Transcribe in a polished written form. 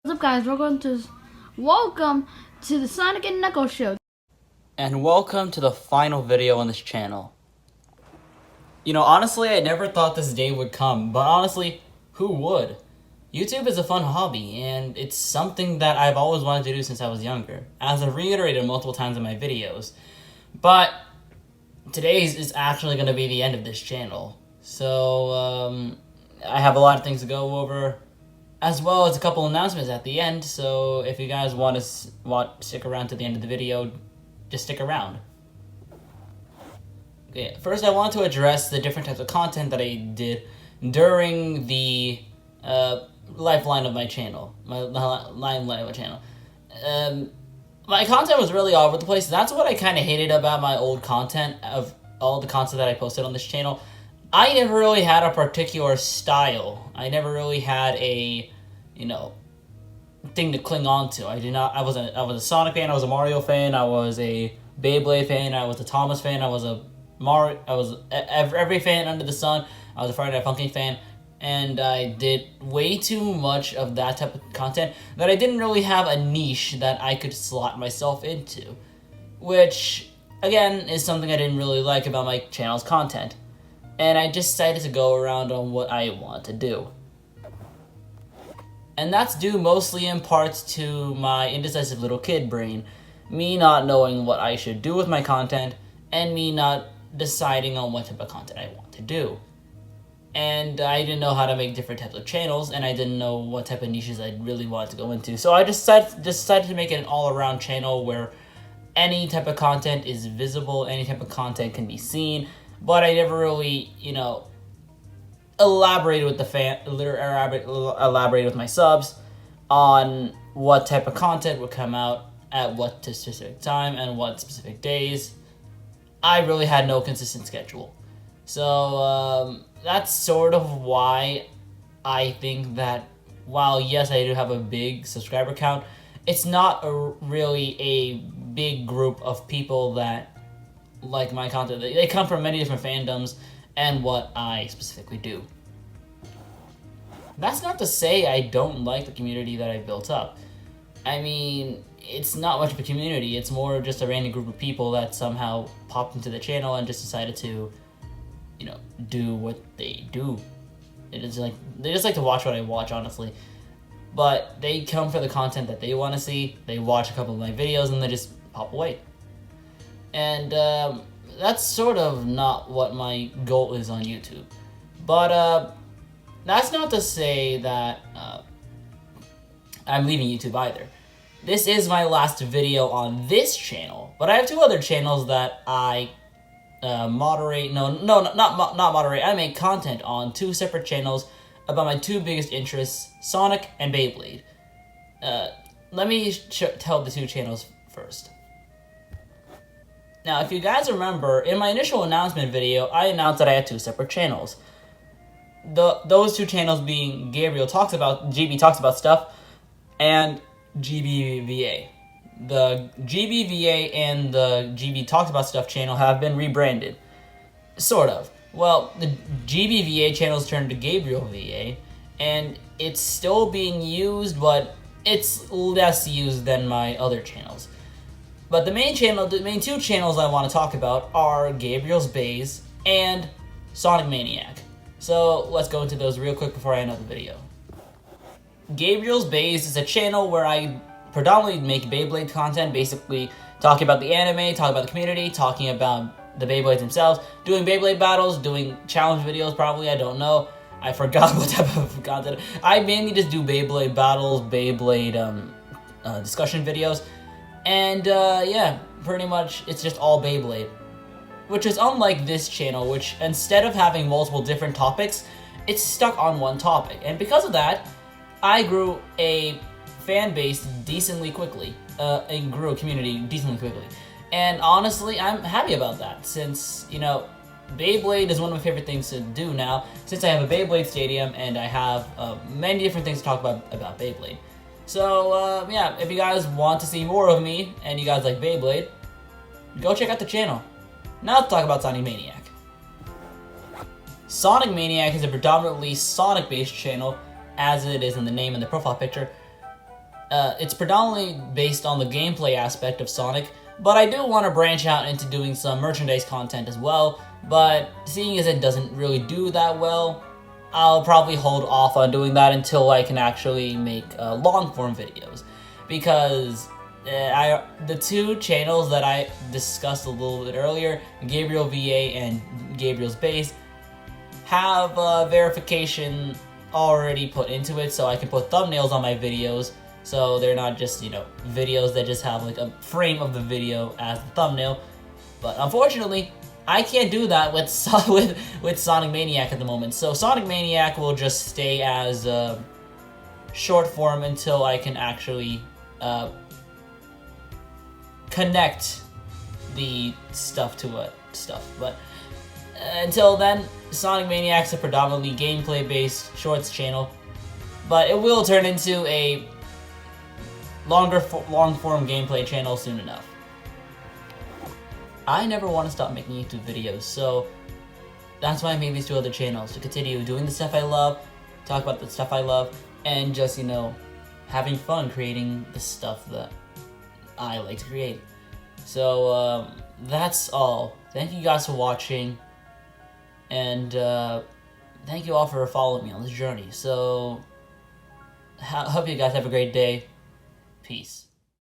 What's up, guys? Welcome to the Sonic and Knuckles show. And welcome to the final video on this channel. You know, honestly, I never thought this day would come, but honestly, who would? YouTube is a fun hobby, and it's something that I've always wanted to do since I was younger, as I've reiterated multiple times in my videos. But today's is actually going to be the end of this channel. So, I have a lot of things to go over, as well as a couple announcements at the end, so if you guys want to stick around to the end of the video, just stick around. Okay, first I want to address the different types of content that I did during the lifeline of my channel. My content was really all over the place. That's what I kind of hated about my old content, of all the content that I posted on this channel. I never really had a particular style. I never really had a, thing to cling on to. I was a Sonic fan, I was a Mario fan, I was a Beyblade fan, I was a Thomas fan, I was every fan under the sun. I was a Friday Night Funkin' fan, and I did way too much of that type of content that I didn't really have a niche that I could slot myself into, which, again, is something I didn't really like about my channel's content. And I just decided to go around on what I want to do. And that's due mostly in part to my indecisive little kid brain, me not knowing what I should do with my content, and me not deciding on what type of content I want to do. And I didn't know how to make different types of channels, and I didn't know what type of niches I really wanted to go into. So I just decided to make it an all-around channel where any type of content is visible, any type of content can be seen, but I never really, elaborated with my subs on what type of content would come out at what specific time and what specific days. I really had no consistent schedule. So, that's sort of why I think that while, yes, I do have a big subscriber count, it's not really a big group of people that like my content. They come from many different fandoms and what I specifically do. That's not to say I don't like the community that I built up. I mean, it's not much of a community, it's more just a random group of people that somehow popped into the channel and just decided to, do what they do. It is like, they just like to watch what I watch, honestly. But they come for the content that they want to see, they watch a couple of my videos, and they just pop away. And that's sort of not what my goal is on YouTube. But that's not to say that I'm leaving YouTube either. This is my last video on this channel, but I have two other channels that I moderate. Not moderate. I make content on two separate channels about my two biggest interests, Sonic and Beyblade. Let me tell the two channels first. Now, if you guys remember, in my initial announcement video, I announced that I had two separate channels. Those two channels being GB Talks About Stuff, and GBVA. The GBVA and the GB Talks About Stuff channel have been rebranded. Sort of. Well, the GBVA channel's turned to Gabriel VA, and it's still being used, but it's less used than my other channels. But the main two channels I want to talk about are Gabriel's Bays and Sonic Maniac. So let's go into those real quick before I end the video. Gabriel's Bays is a channel where I predominantly make Beyblade content, basically talking about the anime, talking about the community, talking about the Beyblades themselves, doing Beyblade battles, doing challenge videos probably, I don't know. I forgot what type of content. I mainly just do Beyblade battles, Beyblade discussion videos, and yeah, pretty much it's just all Beyblade. Which is unlike this channel, which instead of having multiple different topics, it's stuck on one topic. And because of that, I grew a fan base decently quickly, and grew a community decently quickly. And honestly, I'm happy about that, since, Beyblade is one of my favorite things to do now, since I have a Beyblade stadium and I have many different things to talk about Beyblade. So, yeah, if you guys want to see more of me, and you guys like Beyblade, go check out the channel. Now let's talk about Sonic Maniac. Sonic Maniac is a predominantly Sonic-based channel, as it is in the name and the profile picture. It's predominantly based on the gameplay aspect of Sonic, but I do want to branch out into doing some merchandise content as well, but seeing as it doesn't really do that well, I'll probably hold off on doing that until I can actually make long-form videos, because the two channels that I discussed a little bit earlier, Gabriel VA and Gabriel's Base, have verification already put into it, so I can put thumbnails on my videos, so they're not just, videos that just have like a frame of the video as the thumbnail. But unfortunately, I can't do that with Sonic Maniac at the moment. So Sonic Maniac will just stay as short form until I can actually connect the stuff to stuff. But until then, Sonic Maniac's a predominantly gameplay-based shorts channel, but it will turn into a long-form gameplay channel soon enough. I never want to stop making YouTube videos, so that's why I made these two other channels, to continue doing the stuff I love, talk about the stuff I love, and just, having fun creating the stuff that I like to create. So, that's all. Thank you guys for watching, and thank you all for following me on this journey. So, hope you guys have a great day. Peace.